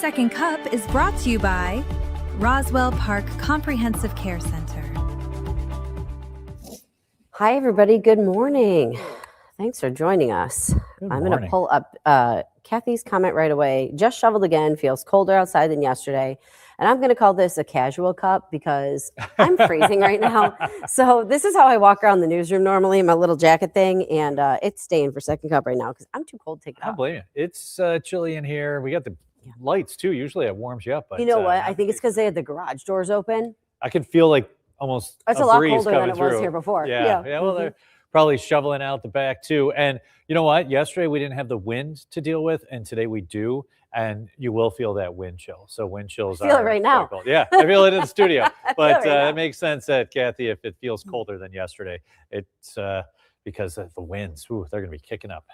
Second Cup is brought to you by Roswell Park Comprehensive Care Center. Hi, everybody. Good morning. Thanks for joining us. I'm going to pull up Kathy's comment right away. Just shoveled again. Feels colder outside than yesterday. And I'm going to call this a casual cup because I'm freezing right now. So this is how I walk around the newsroom normally in my little jacket thing. And it's staying for Second Cup right now because I'm too cold to take it off. I don't blame you. It's chilly in here. We got the lights, too. Usually it warms you up. But, you know what? I think it's because they had the garage doors open. I can feel like almost it's a lot colder than it was here before. Yeah. Well, they're probably shoveling out the back, too. And you know what? Yesterday we didn't have the wind to deal with, and today we do. And you will feel that wind chill. So wind chills I feel it right now. Cold. Yeah, I feel it in the studio. But it makes sense that, Kathy, if it feels colder than yesterday, it's because of the winds. Ooh, they're going to be kicking up.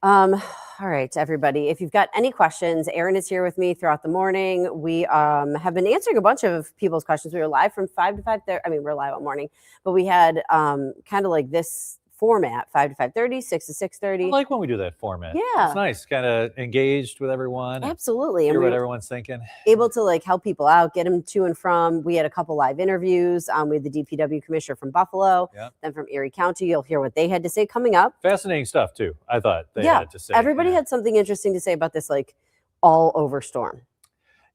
All right, everybody. If you've got any questions, Erin is here with me throughout the morning. We have been answering a bunch of people's questions. We were live from 5 to 5:30. I mean, we're live all morning, but we had kind of like this format, 5 to 5:30, 6 to 6:30. I like when we do that format. Yeah. It's nice, kind of engaged with everyone. Absolutely. Hear what everyone's thinking. Able to like help people out, get them to and from. We had a couple live interviews. We had the DPW commissioner from Buffalo, then from Erie County. You'll hear what they had to say coming up. Fascinating stuff too, I thought they had to say. Everybody had something interesting to say about this like all over storm.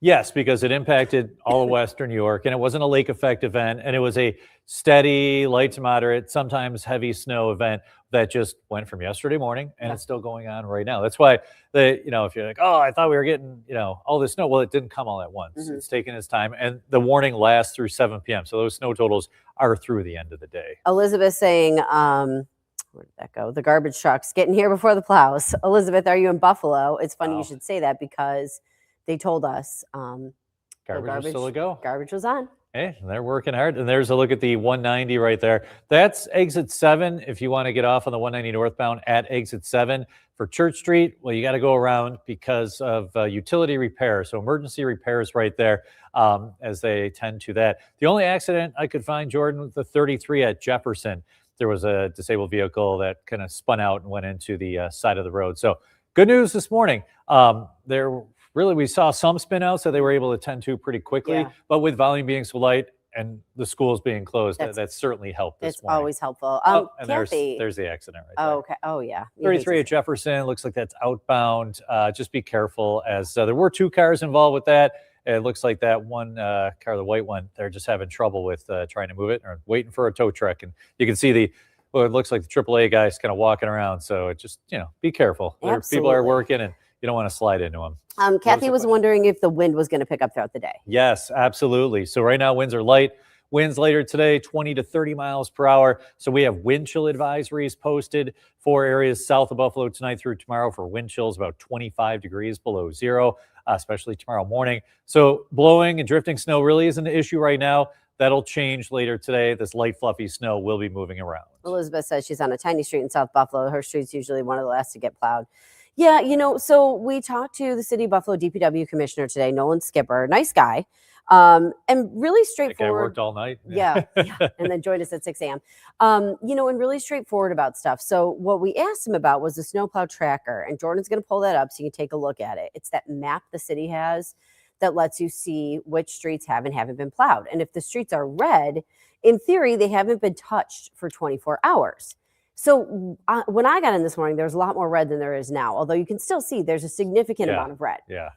Yes, because it impacted all of Western New York, and it wasn't a lake effect event, and it was a steady, light to moderate, sometimes heavy snow event that just went from yesterday morning, and it's still going on right now. That's why if you're like, oh, I thought we were getting, all this snow. Well, it didn't come all at once. It's taking its time, and the warning lasts through 7 p.m. So those snow totals are through the end of the day. Elizabeth saying, where did that go? The garbage trucks getting here before the plows. Elizabeth, are you in Buffalo? It's funny you should say that because they told us garbage was still a go. Garbage was on. Hey, they're working hard. And there's a look at the 190 right there. That's exit 7 if you want to get off on the 190 northbound at exit 7. For Church Street, well, you got to go around because of utility repair. So emergency repairs right there as they tend to that. The only accident I could find, Jordan, was the 33 at Jefferson. There was a disabled vehicle that kind of spun out and went into the side of the road. So good news this morning. We saw some spin outs that they were able to tend to pretty quickly, but with volume being so light and the schools being closed, that certainly helped this morning. It's always helpful. And Kathy, there's the accident right there. Oh, okay. Oh, yeah. 33 at Jefferson, looks like that's outbound. Just be careful as there were 2 cars involved with that. It looks like that one car, the white one, they're just having trouble with trying to move it or waiting for a tow truck. And you can see it looks like the AAA guys kind of walking around. So it just, be careful. People are working and you don't want to slide into them. Kathy was wondering if the wind was going to pick up throughout the day. Yes, absolutely. So right now winds are light. Winds later today, 20 to 30 miles per hour. So we have wind chill advisories posted for areas south of Buffalo tonight through tomorrow for wind chills about 25 degrees below zero, especially tomorrow morning. So blowing and drifting snow really isn't an issue right now. That'll change later today. This light, fluffy snow will be moving around. Elizabeth says she's on a tiny street in South Buffalo. Her street's usually one of the last to get plowed. Yeah, so we talked to the City of Buffalo DPW commissioner today, Nolan Skipper, nice guy, and really straightforward. That guy worked all night. Yeah, and then joined us at 6 a.m. And really straightforward about stuff. So what we asked him about was the snowplow tracker, and Jordan's going to pull that up so you can take a look at it. It's that map the city has that lets you see which streets have and haven't been plowed. And if the streets are red, in theory, they haven't been touched for 24 hours. So when I got in this morning, there was a lot more red than there is now, although you can still see there's a significant amount of red. Yeah.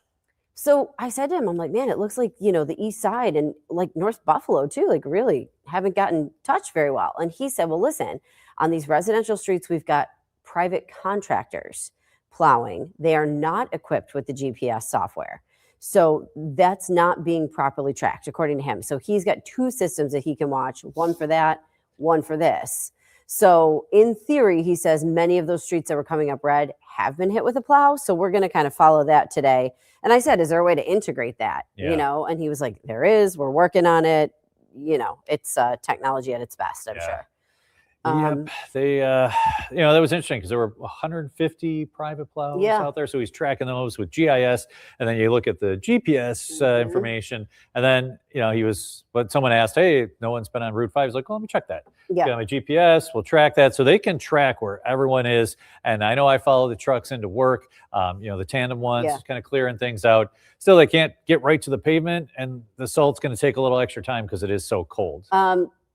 So I said to him, I'm like, man, it looks like, the east side and like North Buffalo too, like really haven't gotten touched very well. And he said, well, listen, on these residential streets, we've got private contractors plowing. They are not equipped with the GPS software. So that's not being properly tracked, according to him. So he's got 2 systems that he can watch, one for that, one for this. So in theory, he says many of those streets that were coming up red have been hit with a plow. So we're going to kind of follow that today. And I said, is there a way to integrate that? And he was like, there is, we're working on it. It's technology at its best, I'm sure. Yep, they, that was interesting because there were 150 private plows Yeah. out there. So he's tracking those with GIS, and then you look at the GPS information, and then But someone asked, "Hey, no one's been on Route 5." He's like, "Well, let me check that. Yeah. Get on my GPS. We'll track that, so they can track where everyone is." And I know I follow the trucks into work. The tandem ones, Yeah. kind of clearing things out. Still, they can't get right to the pavement, and the salt's going to take a little extra time because it is so cold.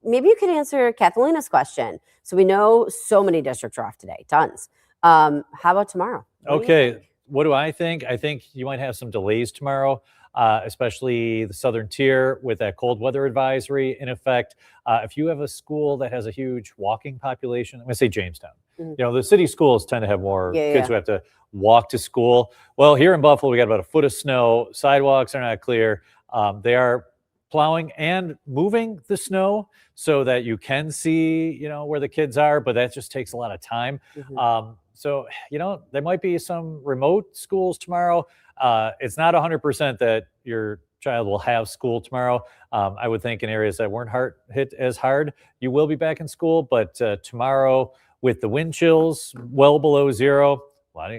Maybe you could answer Kathalina's question. So we know so many districts are off today, tons. How about tomorrow? Okay, what do I think? I think you might have some delays tomorrow, especially the southern tier with that cold weather advisory in effect. If you have a school that has a huge walking population, I'm going to say Jamestown. The city schools tend to have more kids who have to walk to school. Well, here in Buffalo, we got about a foot of snow. Sidewalks are not clear. They are plowing and moving the snow so that you can see, where the kids are, but that just takes a lot of time. So, there might be some remote schools tomorrow. It's not 100% that your child will have school tomorrow. I would think in areas that weren't hit as hard, you will be back in school, but tomorrow with the wind chills well below zero,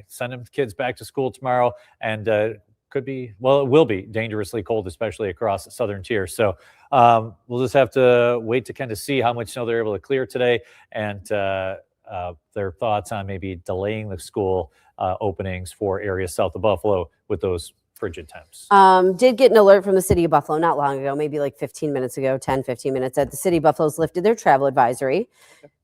send them kids back to school tomorrow, and it will be dangerously cold, especially across the southern tier. So we'll just have to wait to kind of see how much snow they're able to clear today, and their thoughts on maybe delaying the school openings for areas south of Buffalo with those frigid temps. Did get an alert from the city of Buffalo not long ago, maybe like 15 minutes ago, 10, 15 minutes, that the city of Buffalo's lifted their travel advisory.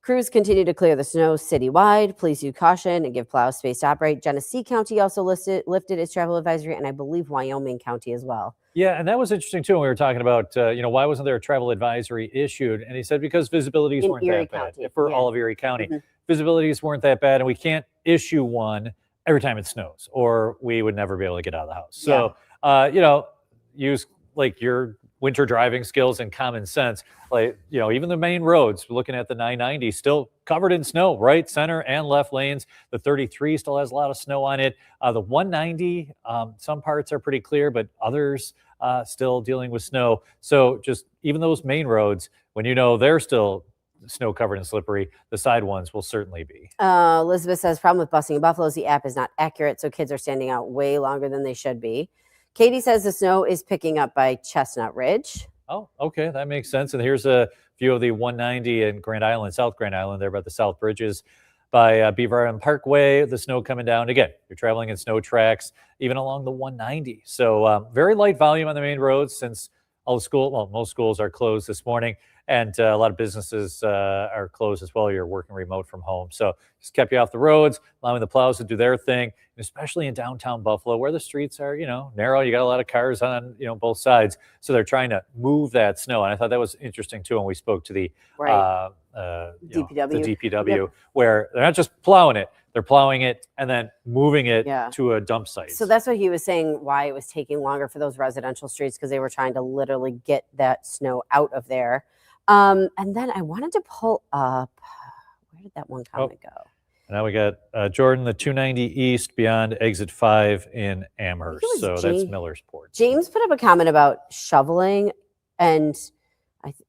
Crews continue to clear the snow citywide. Please use caution and give plows space to operate. Genesee County also lifted its travel advisory, and I believe Wyoming County as well. Yeah, and that was interesting too when we were talking about, why wasn't there a travel advisory issued? And he said because visibilities weren't Erie that bad County, for all of Erie County. Visibilities weren't that bad, and we can't issue one every time it snows, or we would never be able to get out of the house. So, use like your winter driving skills and common sense. Like, even the main roads, looking at the 990, still covered in snow, right, center and left lanes. The 33 still has a lot of snow on it. The 190, some parts are pretty clear, but others still dealing with snow. So just even those main roads, when they're still snow covered and slippery, the side ones will certainly be. Elizabeth says, problem with busing in Buffalo is the app is not accurate, so kids are standing out way longer than they should be. Katie says the snow is picking up by Chestnut Ridge. Oh, okay, that makes sense. And here's a view of the 190 in Grand Island, South Grand Island, there by the South Bridges by Beaver Island Parkway. The snow coming down. Again, you're traveling in snow tracks, even along the 190. So very light volume on the main roads since most schools are closed this morning. And a lot of businesses are closed as well. You're working remote from home. So just kept you off the roads, allowing the plows to do their thing, and especially in downtown Buffalo where the streets are, narrow. You got a lot of cars on, both sides. So they're trying to move that snow. And I thought that was interesting, too, when we spoke to the DPW, where they're not just plowing it. They're plowing it and then moving it to a dump site. So that's what he was saying, why it was taking longer for those residential streets, because they were trying to literally get that snow out of there. And then I wanted to pull up, where did that one comment go? Now we got Jordan, the 290 East beyond exit 5 in Amherst. So that's Millersport. James put up a comment about shoveling, and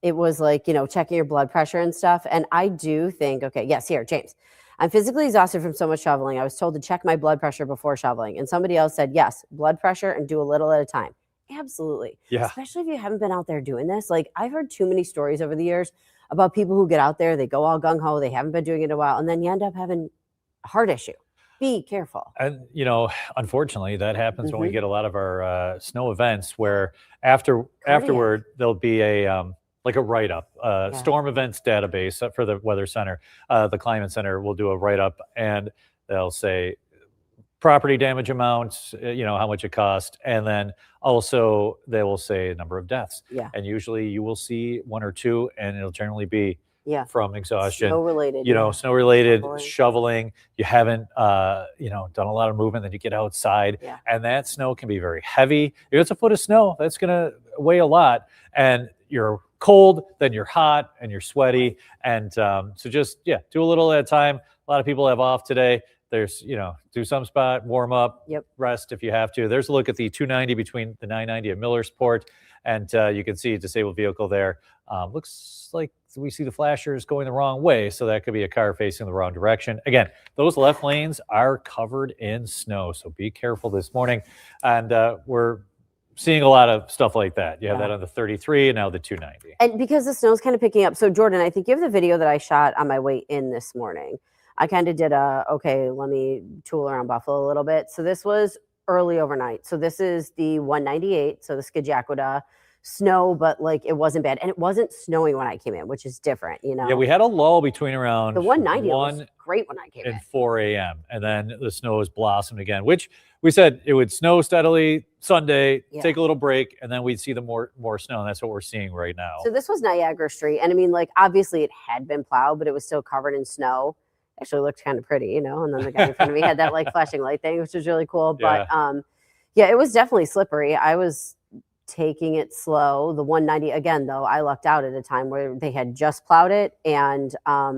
it was like, checking your blood pressure and stuff. And I do think, James, I'm physically exhausted from so much shoveling. I was told to check my blood pressure before shoveling. And somebody else said, yes, blood pressure and do a little at a time. Absolutely. Yeah. Especially if you haven't been out there doing this. Like, I've heard too many stories over the years about people who get out there, they go all gung-ho, they haven't been doing it in a while, and then you end up having a heart issue. Be careful. And, unfortunately, that happens when we get a lot of our snow events where afterward, there'll be a write-up, storm events database for the Weather Center. The Climate Center will do a write-up, and they'll say, property damage amounts, how much it cost. And then also they will say number of deaths. Yeah. And usually you will see one or two, and it'll generally be from exhaustion. Snow related. Snow related, shoveling. You haven't, done a lot of movement, then you get outside. Yeah. And that snow can be very heavy. If it's a foot of snow, that's going to weigh a lot. And you're cold, then you're hot, and you're sweaty. And so just, do a little at a time. A lot of people have off today. There's, do some spot, warm up, rest if you have to. There's a look at the 290 between the 990 and Millersport, and you can see a disabled vehicle there. Looks like we see the flashers going the wrong way, so that could be a car facing the wrong direction. Again, those left lanes are covered in snow, so be careful this morning. And we're seeing a lot of stuff like that. You have that on the 33 and now the 290. And because the snow's kind of picking up. So Jordan, I think you have the video that I shot on my way in this morning. I kind of did let me tool around Buffalo a little bit. So this was early overnight. So this is the 198. So the Skijaquada snow, but like it wasn't bad. And it wasn't snowing when I came in, which is different, you know? Yeah, we had a lull between around the 190 was great when I came in. And 4 a.m. And then the snow has blossomed again, which we said it would snow steadily Sunday, take a little break, and then we'd see the more snow. And that's what we're seeing right now. So this was Niagara Street. And I mean, like, obviously it had been plowed, but it was still covered in snow. Actually looked kind of pretty, you know, and then the guy in front of me had that like flashing light thing, which was really cool. But yeah, it was definitely slippery. I was taking it slow. The 190, again, though, I lucked out at a time where they had just plowed it and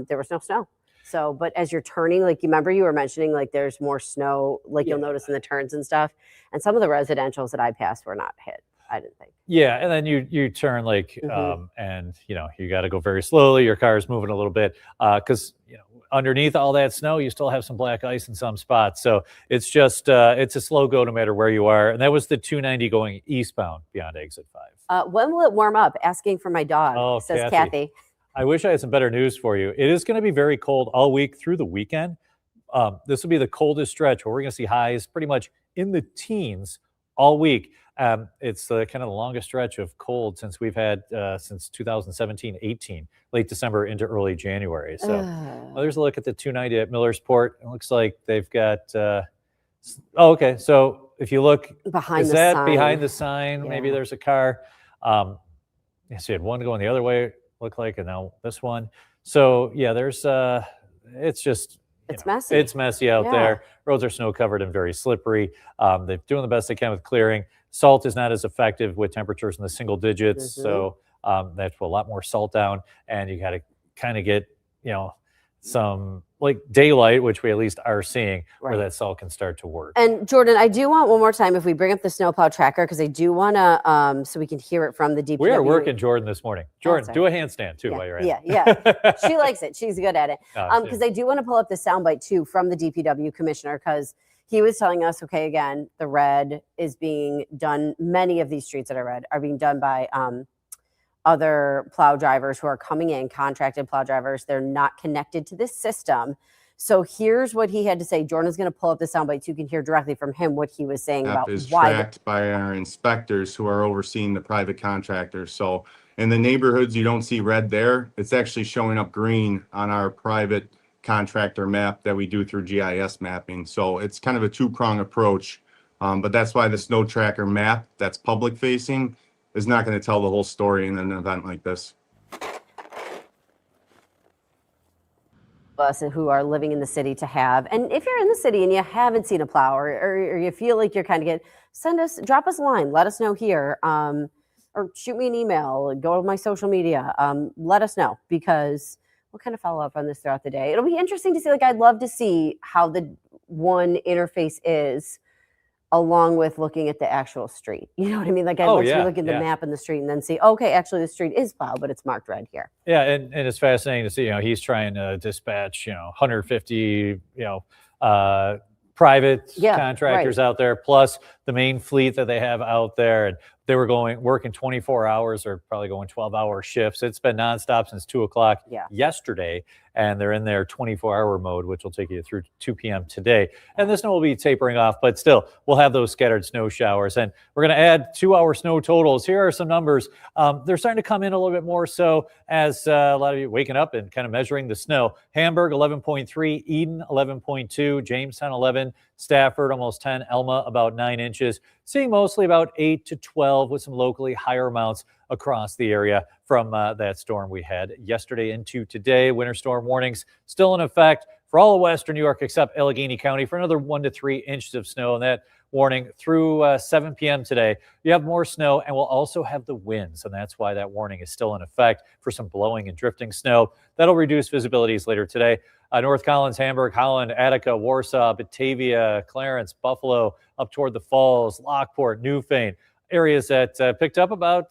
there was no snow. So, but as you're turning, like, you remember you were mentioning, like, there's more snow, like you'll notice in the turns and stuff. And some of the residentials that I passed were not hit, I didn't think. Yeah, and then you turn like, and you know, you got to go very slowly. Your car is moving a little bit because, you know, underneath all that snow, you still have some black ice in some spots. So it's just, it's a slow go no matter where you are. And that was the 290 going eastbound beyond exit 5. When will it warm up? Asking for my dog, says Kathy. I wish I had some better news for you. It is going to be very cold all week through the weekend. This will be the coldest stretch where we're going to see highs pretty much in the teens all week. It's kind of the longest stretch of cold since we've had since 2017-18, late December into early January. So well, there's a look at the 290 at Millersport. It looks like they've got, okay. So if you look, behind the sign? Maybe there's a car. So you had one going the other way, looked like, and now this one. So yeah, there's, it's just, it's messy. It's messy out there. Roads are snow covered and very slippery. They're doing the best they can with clearing. Salt is not as effective with temperatures in the single digits. So they have to put a lot more salt down, and you got to kind of get, you know, some like daylight, which we at least are seeing, where that salt can start to work. And Jordan, I do want one more time, if we bring up the snowplow tracker, because I do want to, so we can hear it from the DPW. We are working Jordan this morning. Jordan, do a handstand too while you're at it. Yeah. She likes it. She's good at it. Because I do want to pull up the soundbite too from the DPW commissioner, because he was telling us, okay, again, the red is being done. Many of these streets that are red are being done by other plow drivers who are coming in, contracted plow drivers. They're not connected to this system. So here's what he had to say. Jordan's going to pull up the soundbite so you can hear directly from him what he was saying about is why. Tracked by our inspectors who are overseeing the private contractors. So in the neighborhoods, you don't see red there. It's actually showing up green on our private contractor map that we do through GIS mapping. So it's kind of a two-prong approach. But that's why the snow tracker map that's public facing is not going to tell the whole story in an event like this. Us who are living in the city to have, and if you're in the city and you haven't seen a plow, or you feel like you're kind of drop us a line, let us know here, or shoot me an email, go to my social media, let us know, because we'll kind of follow up on this throughout the day. It'll be interesting to see, like, I'd love to see how the one interface is along with looking at the actual street. You know what I mean? Like, I'd love to look at the map in the street and then see, okay, actually the street is plowed, but it's marked red here. Yeah, and it's fascinating to see, you know, he's trying to dispatch, you know, 150, you know, private contractors out there, plus the main fleet that they have out there. And they were working 24 hours or probably going 12-hour shifts. It's been nonstop since 2 o'clock yesterday, and they're in their 24-hour mode, which will take you through 2 p.m. today. And the snow will be tapering off, but still, we'll have those scattered snow showers. And we're going to add 2-hour snow totals. Here are some numbers. They're starting to come in a little bit more so as a lot of you waking up and kind of measuring the snow. Hamburg, 11.3. Eden, 11.2. Jamestown, 11. Stafford, almost 10. Elma, about 9 inches. Seeing mostly about 8 to 12 with some locally higher amounts across the area from that storm we had yesterday into today. Winter storm warnings still in effect for all of Western New York except Allegheny County for another 1 to 3 inches of snow. And that warning through 7 p.m. today. You have more snow, and we'll also have the winds, and that's why that warning is still in effect for some blowing and drifting snow. That'll reduce visibilities later today. North Collins, Hamburg, Holland, Attica, Warsaw, Batavia, Clarence, Buffalo, up toward the Falls, Lockport, Newfane, areas that picked up about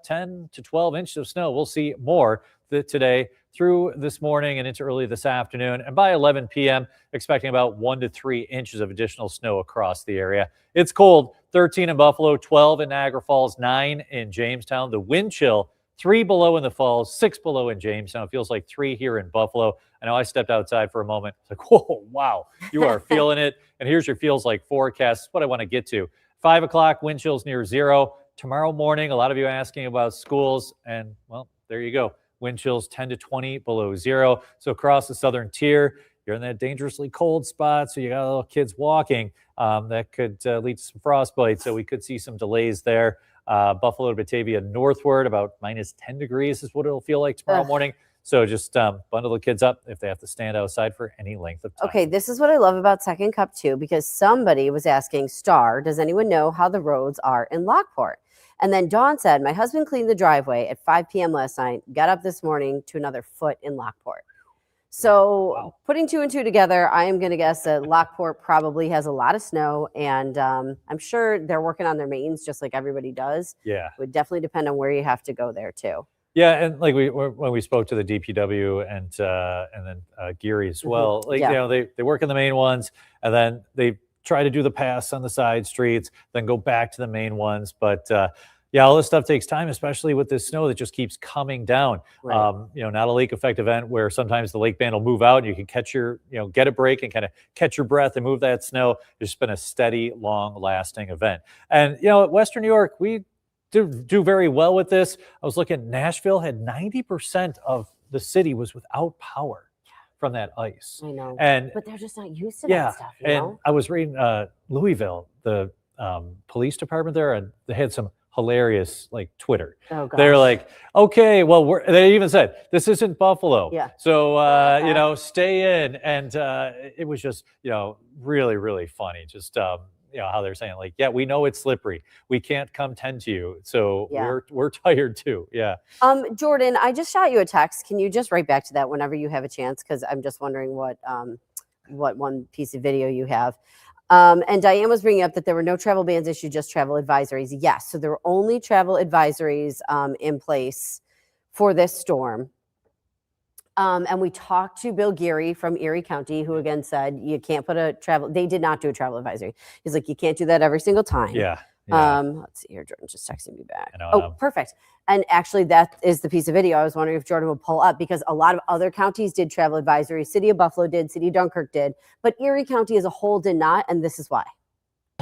10 to 12 inches of snow. We'll see more today through this morning and into early this afternoon. And by 11 p.m., expecting about 1 to 3 inches of additional snow across the area. It's cold, 13 in Buffalo, 12 in Niagara Falls, 9 in Jamestown. The wind chill, 3 below in the Falls, 6 below in Jamestown. It feels like 3 here in Buffalo. I know I stepped outside for a moment. It's like, whoa, wow, you are feeling it. And here's your feels like forecast. What I want to get to. 5 o'clock, wind chills near 0. Tomorrow morning, a lot of you asking about schools. And, well, there you go. Wind chills 10 to 20 below 0. So across the southern tier, you're in that dangerously cold spot. So you got little kids walking. That could lead to some frostbite. So we could see some delays there. Buffalo to Batavia northward, about minus 10 degrees is what it'll feel like tomorrow morning. So just bundle the kids up if they have to stand outside for any length of time. Okay, this is what I love about Second Cup too, because somebody was asking, Star, does anyone know how the roads are in Lockport? And then Dawn said, my husband cleaned the driveway at 5 p.m. last night, got up this morning to another foot in Lockport. So putting 2 and 2 together, I am going to guess that Lockport probably has a lot of snow, and I'm sure they're working on their mains just like everybody does. Yeah. It would definitely depend on where you have to go there too. Yeah, and like when we spoke to the DPW and then Geary as well, like they work in the main ones, and then they try to do the pass on the side streets, then go back to the main ones. But all this stuff takes time, especially with this snow that just keeps coming down. Right. Not a lake effect event where sometimes the lake band will move out and you can catch get a break and kind of catch your breath and move that snow. It's been a steady, long-lasting event. And at Western New York, we do very well with this. I was looking, Nashville had 90% of the city was without power from that ice. I know, but they're just not used to that stuff. And I was reading Louisville, the police department there, and they had some hilarious Twitter. Oh, gosh. They're like, okay, well, they even said this isn't Buffalo, so stay in, and it was just really, really funny. Just how they're saying we know it's slippery, we can't come tend to you, so we're tired too. Jordan, I just shot you a text. Can you just write back to that whenever you have a chance, because I'm just wondering what one piece of video you have. And Diane was bringing up that there were no travel bans issued, just travel advisories. Yes, so there were only travel advisories in place for this storm. And we talked to Bill Geary from Erie County, who again said you can't put they did not do a travel advisory. He's like, you can't do that every single time. Let's see here. Jordan's just texting me back. Perfect. And actually, that is the piece of video I was wondering if Jordan would pull up, because a lot of other counties did travel advisories. City of Buffalo did, City of Dunkirk did, but Erie County as a whole did not, and this is why.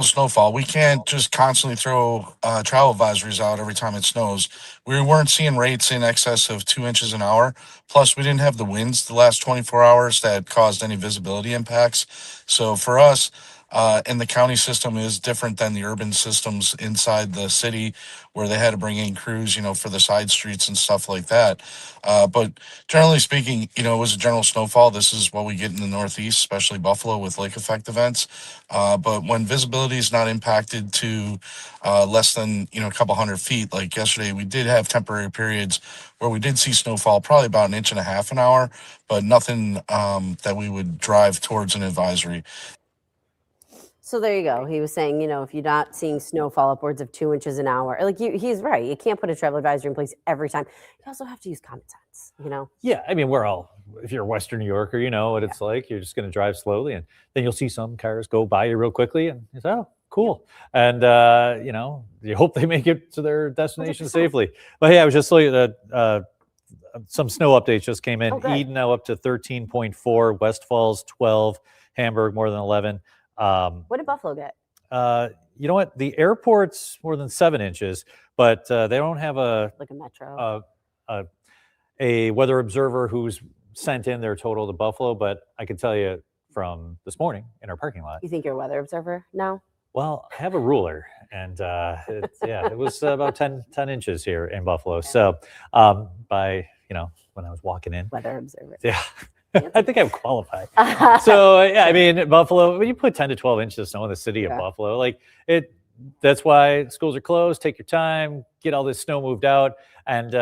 Snowfall. We can't just constantly throw travel advisories out every time it snows. We weren't seeing rates in excess of 2 inches an hour. Plus, we didn't have the winds the last 24 hours that caused any visibility impacts. So for us, and the county system is different than the urban systems inside the city, where they had to bring in crews, for the side streets and stuff like that. But generally speaking, it was a general snowfall. This is what we get in the Northeast, especially Buffalo, with lake effect events. But when visibility is not impacted to less than, a couple hundred feet, like yesterday, we did have temporary periods where we did see snowfall, probably about 1.5 inches an hour, but nothing that we would drive towards an advisory. So there you go. He was saying, if you're not seeing snowfall upwards of 2 inches an hour, he's right. You can't put a travel advisory in place every time. You also have to use common sense, Yeah, I mean, if you're a Western New Yorker, you know what it's like. You're just going to drive slowly, and then you'll see some cars go by you real quickly, and you say, oh, cool. And, you hope they make it to their destination 100%. Safely. But hey, I was just looking at some snow updates just came in. Eden now up to 13.4, West Falls 12, Hamburg more than 11. What did Buffalo get? You know what? The airport's more than 7 inches, but they don't have a metro, a weather observer who's sent in their total to Buffalo. But I can tell you from this morning in our parking lot. You think you're a weather observer now? Well, I have a ruler, and it was about 10 inches here in Buffalo. So by when I was walking in, weather observer. Yeah. I think I'm qualified. So, I mean, Buffalo, when you put 10 to 12 inches of snow in the city of Buffalo, that's why schools are closed. Take your time, get all this snow moved out, and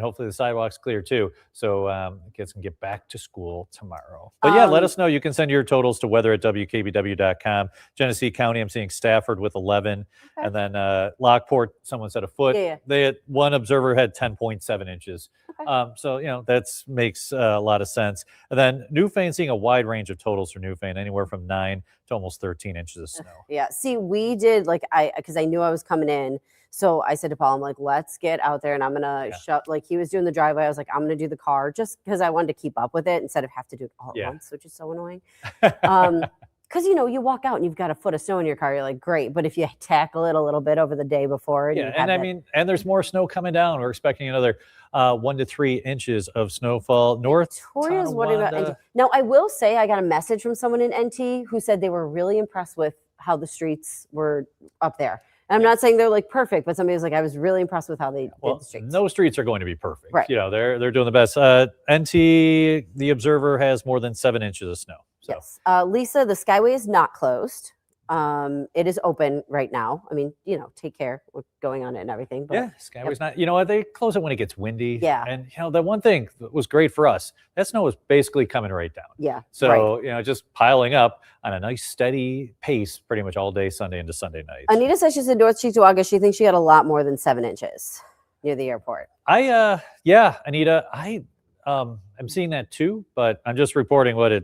hopefully the sidewalks clear too. So kids can get back to school tomorrow. But let us know. You can send your totals to weather@wkbw.com. Genesee County, I'm seeing Stafford with 11. And then Lockport, someone said a foot. Yeah. They had one observer had 10.7 inches. Okay. So, that makes a lot of sense. And then Newfane, seeing a wide range of totals for Newfane, anywhere from 9 to almost 13 inches of snow. Yeah. See, we did because I knew I was coming in. So I said to Paul, I'm like, let's get out there and I'm going to shut, like he was doing the driveway. I was like, I'm going to do the car just because I wanted to keep up with it instead of have to do it all at once, which is so annoying. Because, you walk out and you've got a foot of snow in your car. You're like, great. But if you tackle it a little bit over the day before. And and there's more snow coming down. We're expecting another 1 to 3 inches of snowfall north. Victoria's wondering about NT. Now, I will say I got a message from someone in NT who said they were really impressed with how the streets were up there. And I'm not saying they're like perfect, but somebody was like, I was really impressed with how they did the streets. No streets are going to be perfect. Right. They're doing the best. NT, the Observer, has more than 7 inches of snow. So. Yes. Lisa, the Skyway is not closed. It is open right now. I mean, take care what's going on it and everything. But, Skyway's not. You know what? They close it when it gets windy. Yeah. And the one thing that was great for us, that snow was basically coming right down. Yeah. So just piling up on a nice steady pace, pretty much all day Sunday into Sunday night. Anita says she's in North Cheektowaga. She thinks she got a lot more than 7 inches near the airport. Anita, I'm seeing that too, but I'm just reporting what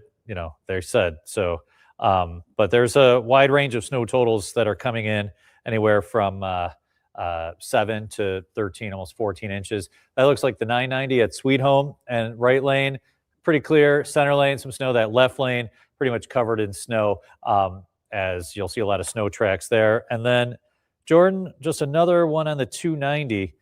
they said. So. But there's a wide range of snow totals that are coming in anywhere from 7 to 13, almost 14 inches. That looks like the 990 at Sweet Home and right lane, pretty clear. Center lane, some snow. That left lane, pretty much covered in snow, as you'll see a lot of snow tracks there. And then, Jordan, just another one on the 290.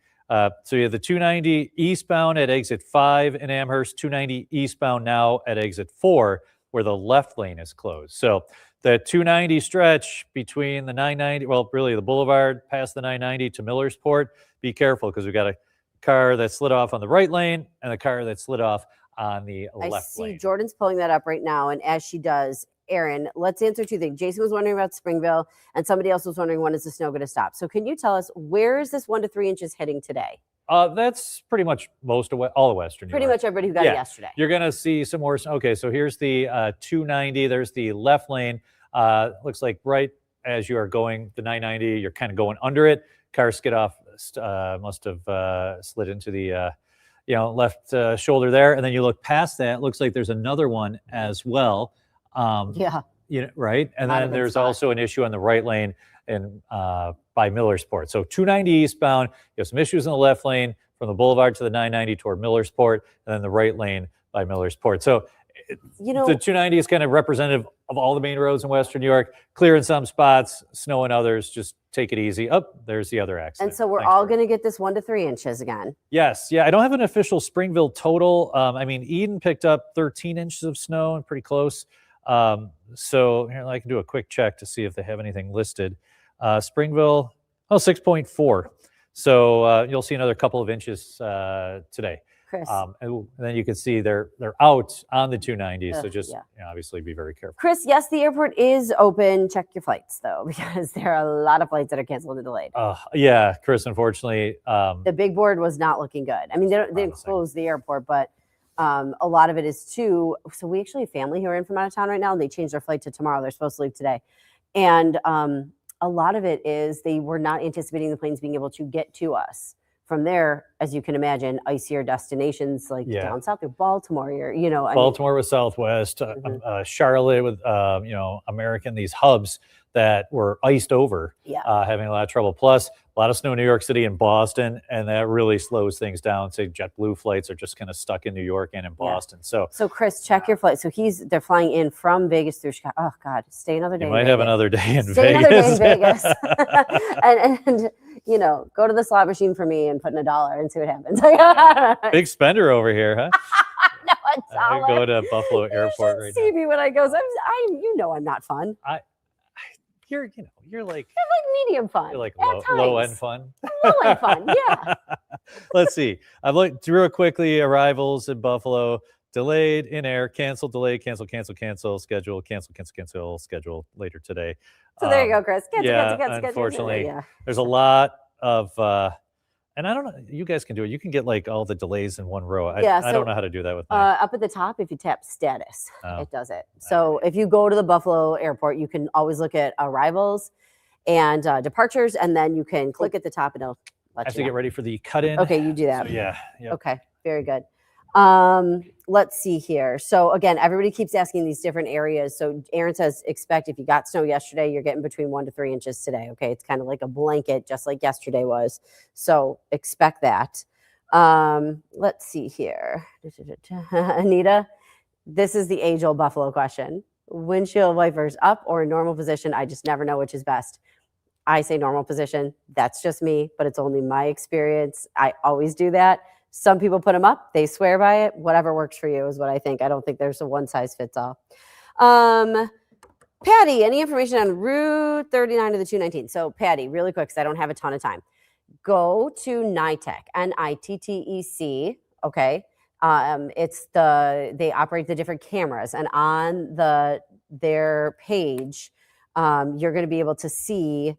So you have the 290 eastbound at exit 5 in Amherst, 290 eastbound now at exit 4. Where the left lane is closed. So the 290 stretch between the 990, really the boulevard past the 990 to Millersport, be careful because we've got a car that slid off on the right lane and a car that slid off on the left lane. I see Jordan's pulling that up right now. And as she does, Aaron, let's answer two things. Jason was wondering about Springville and somebody else was wondering when is the snow going to stop. So can you tell us where is this 1 to 3 inches heading today? That's pretty much most of all of Western New York. Pretty much everybody who got it yesterday. You're going to see some more. Okay, so here's the 290. There's the left lane. Looks like right as you are going the 990, you're kind of going under it. Car skid off, must have slid into the left shoulder there. And then you look past that. Looks like there's another one as well. Right. And then there's also an issue on the right lane and by Millersport. So 290 eastbound, you have some issues in the left lane from the boulevard to the 990 toward Millersport, and then the right lane by Millersport. So the 290 is kind of representative of all the main roads in Western New York. Clear in some spots, snow in others. Just take it easy. There's the other accident. And so we're all going to get this 1 to 3 inches again. Yes. Yeah. I don't have an official Springville total. Eden picked up 13 inches of snow and pretty close. So here I can do a quick check to see if they have anything listed. Springville, 6.4. So you'll see another couple of inches today. Chris. And then you can see they're out on the 290. So just obviously be very careful. Chris, yes, the airport is open. Check your flights though, because there are a lot of flights that are canceled and delayed. Yeah, Chris, unfortunately. The big board was not looking good. I mean, they didn't close the airport, but a lot of it is too. So we actually have family who are in from out of town right now, and they changed their flight to tomorrow. They're supposed to leave today. And a lot of it is they were not anticipating the planes being able to get to us. From there, as you can imagine, icier destinations like down south of Baltimore, Baltimore with Southwest, Charlotte with, American, these hubs that were iced over, having a lot of trouble. Plus, a lot of snow in New York City and Boston, and that really slows things down. Say JetBlue flights are just kind of stuck in New York and in Boston. So Chris, check your flight. So they're flying in from Vegas through Chicago. Oh God, stay another day. You might have another day in Vegas. Another day in Vegas, and go to the slot machine for me and put in $1 and see what happens. Big spender over here, huh? No, $1. I go to Buffalo Airport right now. See me when I go. I'm not fun. You're like medium fun. You're like low end fun. Low end fun, yeah. Let's see. I've looked real quickly. Arrivals in Buffalo delayed in air, cancel, delay, cancel, schedule, cancel, schedule later today. So there you go, Chris. Cancel. Unfortunately, there's a lot of. And I don't know, you guys can do it. You can get like all the delays in one row. I don't know how to do that with my... Up at the top, if you tap status, it does it. So if you go to the Buffalo airport, you can always look at arrivals and departures, and then you can click at the top and it'll let you I have to get ready for the cut-in. Okay, you do that. So, yeah. Okay. Very good. Let's see here. So again, everybody keeps asking these different areas. So Aaron says, expect if you got snow yesterday, you're getting between 1 to 3 inches today. Okay. It's kind of like a blanket, just like yesterday was. So expect that. Let's see here. Anita, this is the age-old Buffalo question. Windshield wipers up or in normal position? I just never know which is best. I say normal position. That's just me, but it's only my experience. I always do that. Some people put them up. They swear by it. Whatever works for you is what I think. I don't think there's a one size fits all. Patty, any information on Route 39 to the 219? So Patty, really quick, because I don't have a ton of time. Go to NITEC, NITTEC, okay? They operate the different cameras, and on their page, you're going to be able to see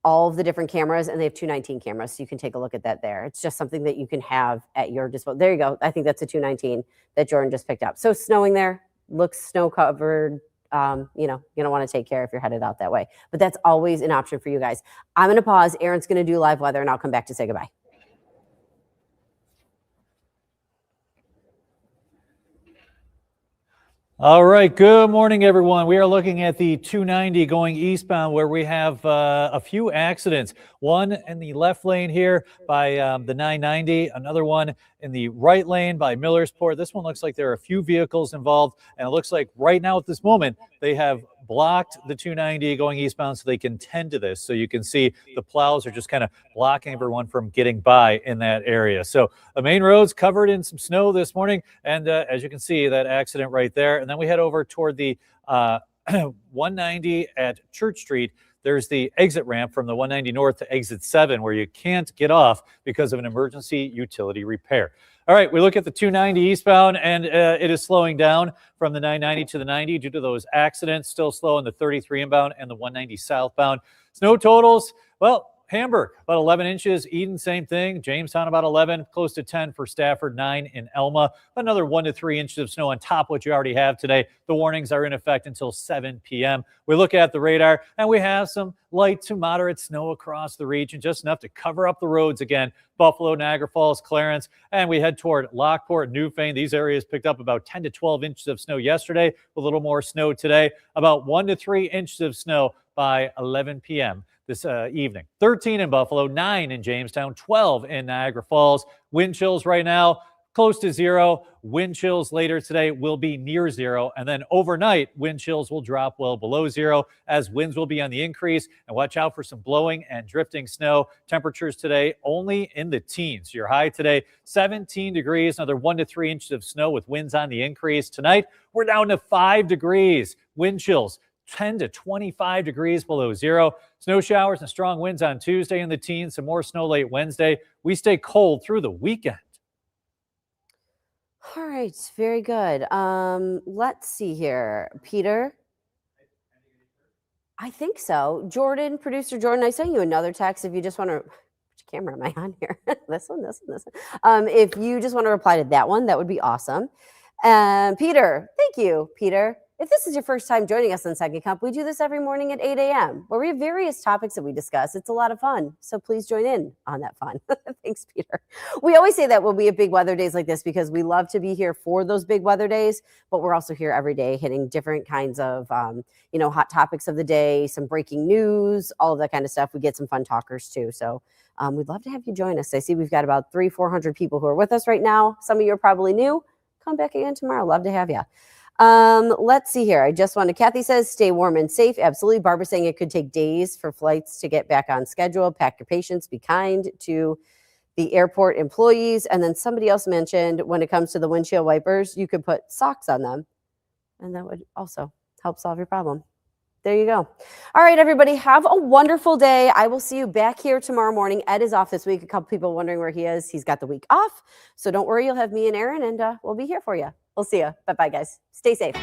all of the different cameras, and they have 219 cameras, so you can take a look at that there. It's just something that you can have at your disposal. There you go. I think that's a 219 that Jordan just picked up. So snowing there, looks snow covered. You don't want to take care if you're headed out that way. But that's always an option for you guys. I'm going to pause. Aaron's going to do live weather, and I'll come back to say goodbye. All right, good morning, everyone. We are looking at the 290 going eastbound where we have a few accidents. One in the left lane here by the 990, another one in the right lane by Millersport. This one looks like there are a few vehicles involved, and it looks like right now at this moment they have blocked the 290 going eastbound so they can tend to this. So you can see the plows are just kind of blocking everyone from getting by in that area. So the main road's covered in some snow this morning, and as you can see, that accident right there. And then we head over toward the 190 at Church Street. There's the exit ramp from the 190 north to exit 7 where you can't get off because of an emergency utility repair. All right, we look at the 290 eastbound, and it is slowing down from the 990 to the 90 due to those accidents. Still slow in the 33 inbound and the 190 southbound. Snow totals, well, Hamburg, about 11 inches. Eden, same thing. Jamestown, about 11. Close to 10 for Stafford, 9 in Elma. Another 1 to 3 inches of snow on top of what you already have today. The warnings are in effect until 7 p.m. We look at the radar, and we have some light to moderate snow across the region, just enough to cover up the roads again. Buffalo, Niagara Falls, Clarence, and we head toward Lockport, Newfane. These areas picked up about 10 to 12 inches of snow yesterday, a little more snow today. About 1 to 3 inches of snow by 11 p.m. this evening. 13 in Buffalo, 9 in Jamestown, 12 in Niagara Falls. Wind chills right now, close to 0. Wind chills later today will be near 0. And then overnight, wind chills will drop well below 0 as winds will be on the increase. And watch out for some blowing and drifting snow. Temperatures today only in the teens. Your high today, 17 degrees, another 1 to 3 inches of snow with winds on the increase. Tonight, we're down to 5 degrees. Wind chills 10 to 25 degrees below 0. Snow showers and strong winds on Tuesday in the teens. Some more snow late Wednesday. We stay cold through the weekend. All right, very good. Let's see here. Peter? I think so. Jordan, producer Jordan, I sent you another text if you just want to... Which camera am I on here? This one. If you just want to reply to that one, that would be awesome. Peter, thank you, Peter. If this is your first time joining us on Second Cup, we do this every morning at 8 a.m. where we have various topics that we discuss. It's a lot of fun, so please join in on that fun. Thanks, Peter. We always say that when we have big weather days like this because we love to be here for those big weather days, but we're also here every day hitting different kinds of, hot topics of the day, some breaking news, all of that kind of stuff. We get some fun talkers too, so we'd love to have you join us. I see we've got about 300-400 people who are with us right now. Some of you are probably new. Come back again tomorrow. Love to have you. Let's see here. Kathy says, stay warm and safe. Absolutely. Barbara saying it could take days for flights to get back on schedule. Pack your patience. Be kind to the airport employees. And then somebody else mentioned when it comes to the windshield wipers, you could put socks on them. And that would also help solve your problem. There you go. All right, everybody, have a wonderful day. I will see you back here tomorrow morning. Ed is off this week. A couple people wondering where he is. He's got the week off. So don't worry. You'll have me and Aaron, and we'll be here for you. We'll see you. Bye-bye, guys. Stay safe.